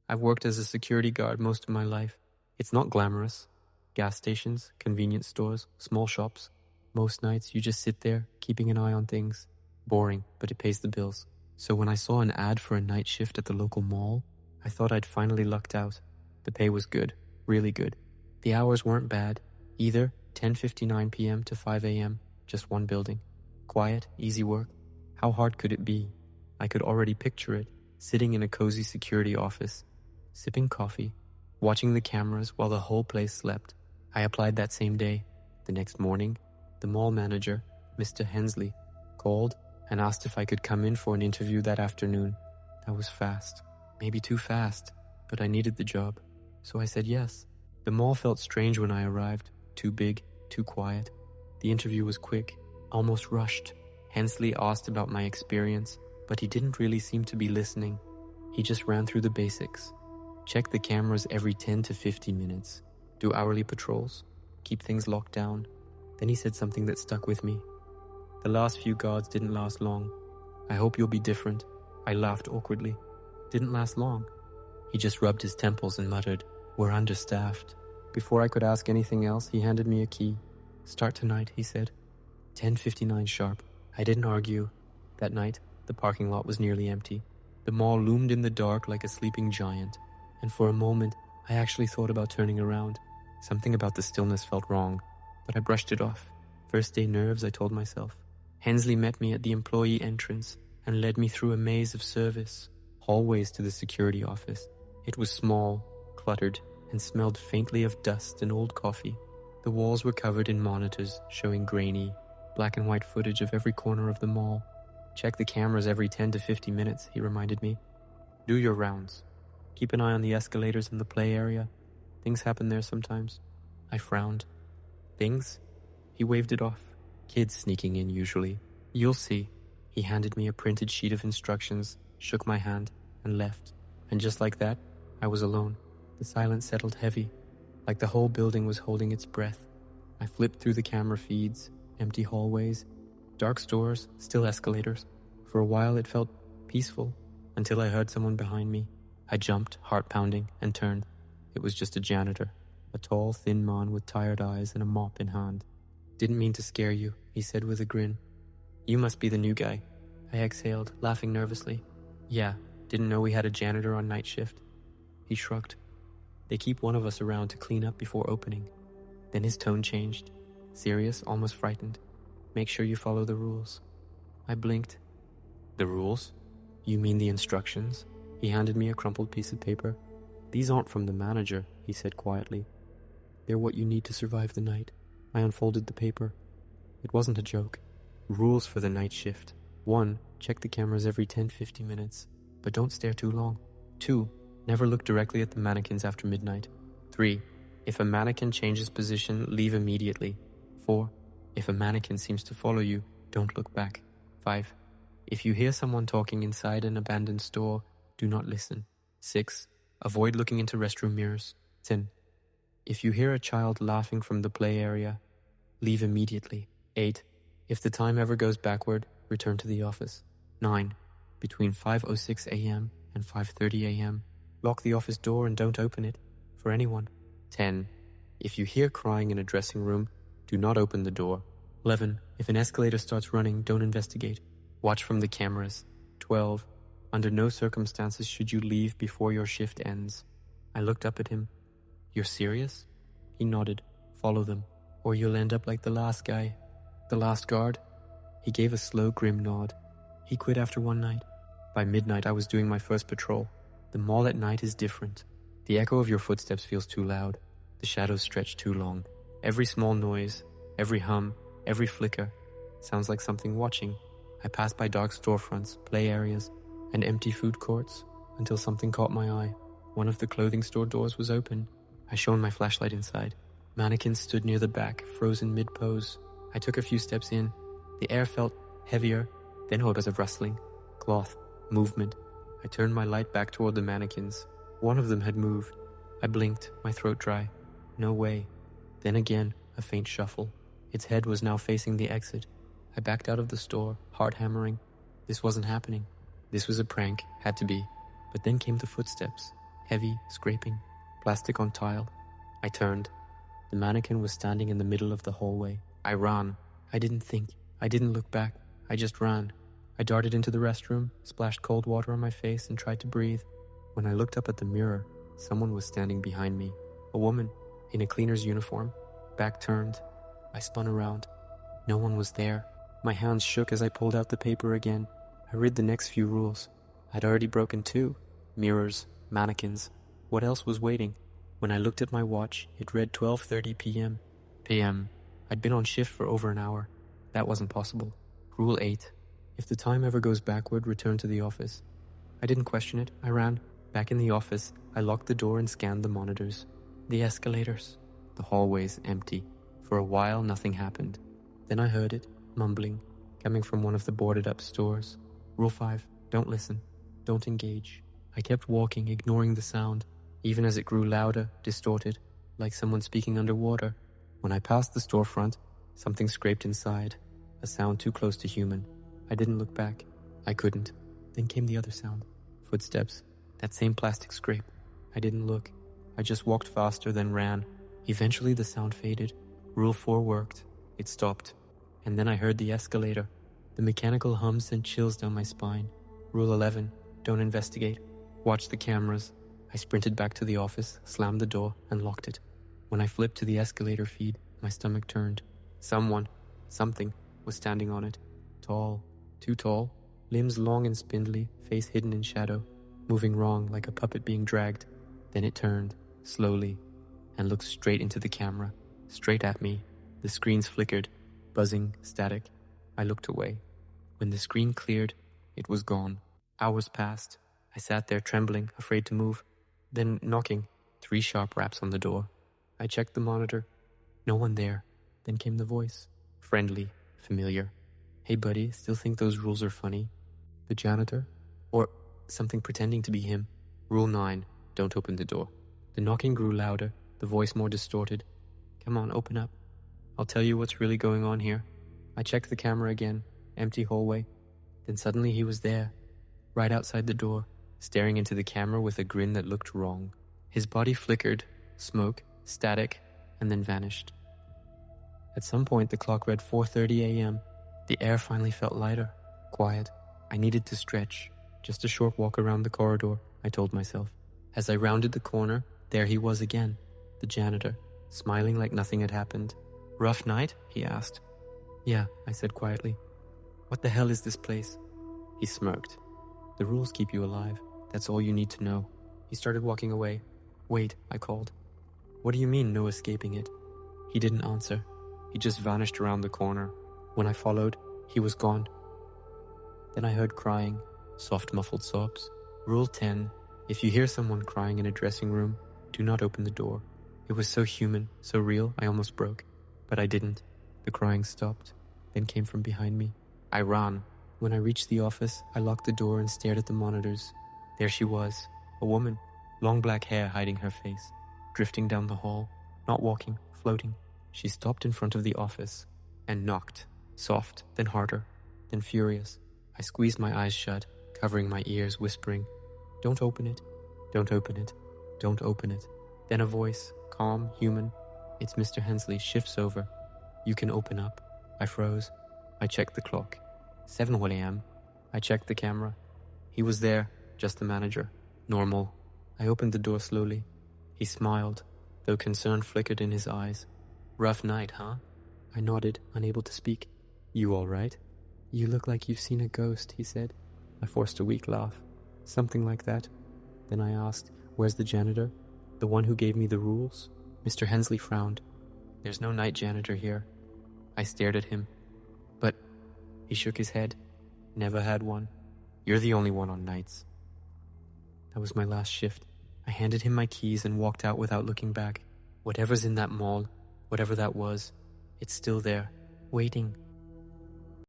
I've worked as a security guard most of my life. It's not glamorous. Gas stations, convenience stores, small shops. Most nights you just sit there, keeping an eye on things. Boring, but it pays the bills. So when I saw an ad for a night shift at the local mall, I thought I'd finally lucked out. The pay was good, really good. The hours weren't bad, either 10:59 p.m. to 5 a.m., just one building. Quiet, easy work. How hard could it be? I could already picture it, sitting in a cozy security office, sipping coffee, watching the cameras while the whole place slept. I applied that same day. The next morning, the mall manager, Mr. Hensley, called and asked if I could come in for an interview that afternoon. That was fast. Maybe too fast, but I needed the job. So I said yes. The mall felt strange when I arrived. Too big, too quiet. The interview was quick, almost rushed. Hensley asked about my experience, but he didn't really seem to be listening. He just ran through the basics. Check the cameras every 10 to 15 minutes. Do hourly patrols. Keep things locked down. Then he said something that stuck with me. The last few guards didn't last long. I hope you'll be different. I laughed awkwardly. Didn't last long. He just rubbed his temples and muttered, "We're understaffed." Before I could ask anything else, he handed me a key. "Start tonight," he said. 10:59 sharp. I didn't argue. That night, the parking lot was nearly empty. The mall loomed in the dark like a sleeping giant, and for a moment, I actually thought about turning around. Something about the stillness felt wrong, but I brushed it off. First day nerves, I told myself. Hensley met me at the employee entrance and led me through a maze of service, hallways to the security office. It was small, cluttered, and smelled faintly of dust and old coffee. The walls were covered in monitors showing grainy, black and white footage of every corner of the mall. Check the cameras every 10 to 50 minutes, he reminded me. Do your rounds. Keep an eye on the escalators in the play area. Things happen there sometimes. I frowned. Things? He waved it off. Kids sneaking in usually. You'll see. He handed me a printed sheet of instructions, shook my hand, and left. And just like that, I was alone. The silence settled heavy, like the whole building was holding its breath. I flipped through the camera feeds, empty hallways, dark stores, still escalators. For a while it felt peaceful, until I heard someone behind me. I jumped, heart pounding, and turned. It was just a janitor, a tall, thin man with tired eyes and a mop in hand. Didn't mean to scare you, he said with a grin. You must be the new guy. I exhaled, laughing nervously. Yeah, didn't know we had a janitor on night shift. He shrugged. They keep one of us around to clean up before opening. Then his tone changed. Serious, almost frightened. Make sure you follow the rules. I blinked. The rules? You mean the instructions? He handed me a crumpled piece of paper. These aren't from the manager, he said quietly. They're what you need to survive the night. I unfolded the paper. It wasn't a joke. Rules for the night shift. 1. Check the cameras every 10-50 minutes, but don't stare too long. 2. Never look directly at the mannequins after midnight. 3. If a mannequin changes position, leave immediately. 4. If a mannequin seems to follow you, don't look back. 5. If you hear someone talking inside an abandoned store, do not listen. 6. Avoid looking into restroom mirrors. 10. If you hear a child laughing from the play area, leave immediately. 8. If the time ever goes backward, return to the office. 9. Between 5:06 a.m. and 5:30 a.m., lock the office door and don't open it, for anyone. 10. If you hear crying in a dressing room, do not open the door. 11. If an escalator starts running, don't investigate. Watch from the cameras. 12. Under no circumstances should you leave before your shift ends. I looked up at him. You're serious? He nodded. Follow them, or you'll end up like the last guy. The last guard? He gave a slow, grim nod. He quit after one night. By midnight, I was doing my first patrol. The mall at night is different. The echo of your footsteps feels too loud. The shadows stretch too long. Every small noise, every hum, every flicker sounds like something watching. I passed by dark storefronts, play areas, and empty food courts until something caught my eye. One of the clothing store doors was open. I shone my flashlight inside. Mannequins stood near the back, frozen mid-pose. I took a few steps in. The air felt heavier, then a buzz of rustling, cloth, movement. I turned my light back toward the mannequins. One of them had moved. I blinked, my throat dry. No way. Then again, a faint shuffle. Its head was now facing the exit. I backed out of the store, heart hammering. This wasn't happening. This was a prank, had to be. But then came the footsteps. Heavy, scraping, plastic on tile. I turned. The mannequin was standing in the middle of the hallway. I ran. I didn't think. I didn't look back. I just ran. I darted into the restroom, splashed cold water on my face, and tried to breathe. When I looked up at the mirror, someone was standing behind me. A woman, in a cleaner's uniform, back turned. I spun around. No one was there. My hands shook as I pulled out the paper again. I read the next few rules. I'd already broken 2. Mirrors, mannequins. What else was waiting? When I looked at my watch, it read 12:30 p.m. p.m. I'd been on shift for over an hour. That wasn't possible. Rule 8. If the time ever goes backward, return to the office. I didn't question it. I ran. Back in the office, I locked the door and scanned the monitors. The escalators. The hallways empty. For a while, nothing happened. Then I heard it, mumbling, coming from one of the boarded-up stores. Rule 5. Don't listen. Don't engage. I kept walking, ignoring the sound, even as it grew louder, distorted, like someone speaking underwater. When I passed the storefront, something scraped inside, a sound too close to human. I didn't look back. I couldn't. Then came the other sound. Footsteps. That same plastic scrape. I didn't look. I just walked faster, then ran. Eventually the sound faded. Rule 4 worked. It stopped. And then I heard the escalator. The mechanical hum sent chills down my spine. Rule 11. Don't investigate. Watch the cameras. I sprinted back to the office, slammed the door, and locked it. When I flipped to the escalator feed, my stomach turned. Something, was standing on it. Tall. Too tall. Limbs long and spindly, face hidden in shadow. Moving wrong like a puppet being dragged. Then it turned, slowly, and looked straight into the camera. Straight at me. The screens flickered, buzzing, static. I looked away. When the screen cleared, it was gone. Hours passed. I sat there trembling, afraid to move. Then knocking. 3 sharp raps on the door. I checked the monitor. No one there. Then came the voice. Friendly, familiar. Hey buddy, still think those rules are funny? The janitor? Or something pretending to be him. Rule 9. Don't open the door. The knocking grew louder, the voice more distorted. Come on, open up. I'll tell you what's really going on here. I checked the camera again. Empty hallway. Then suddenly he was there. Right outside the door, staring into the camera with a grin that looked wrong. His body flickered, smoke, static, and then vanished. At some point, the clock read 4:30 a.m. The air finally felt lighter, quiet. I needed to stretch. Just a short walk around the corridor, I told myself. As I rounded the corner, there he was again, the janitor, smiling like nothing had happened. Rough night? He asked. Yeah, I said quietly. What the hell is this place? He smirked. The rules keep you alive. That's all you need to know. He started walking away. Wait, I called. What do you mean, no escaping it? He didn't answer. He just vanished around the corner. When I followed, he was gone. Then I heard crying, soft muffled sobs. Rule 10. If you hear someone crying in a dressing room, do not open the door. It was so human, so real, I almost broke. But I didn't. The crying stopped, then came from behind me. I ran. When I reached the office, I locked the door and stared at the monitors. There she was, a woman, long black hair hiding her face, drifting down the hall, not walking, floating. She stopped in front of the office and knocked, soft, then harder, then furious. I squeezed my eyes shut, covering my ears, whispering, Don't open it, don't open it, don't open it. Then a voice, calm, human, it's Mr. Hensley, shifts over. You can open up. I froze. I checked the clock. 7 a.m. I checked the camera. He was there, just the manager. Normal. I opened the door slowly. He smiled, though concern flickered in his eyes. Rough night, huh? I nodded, unable to speak. You all right? You look like you've seen a ghost, he said. I forced a weak laugh. Something like that. Then I asked, where's the janitor? The one who gave me the rules? Mr. Hensley frowned. There's no night janitor here. I stared at him. But he shook his head. Never had one. You're the only one on nights. That was my last shift. I handed him my keys and walked out without looking back. Whatever's in that mall, whatever that was, it's still there, waiting,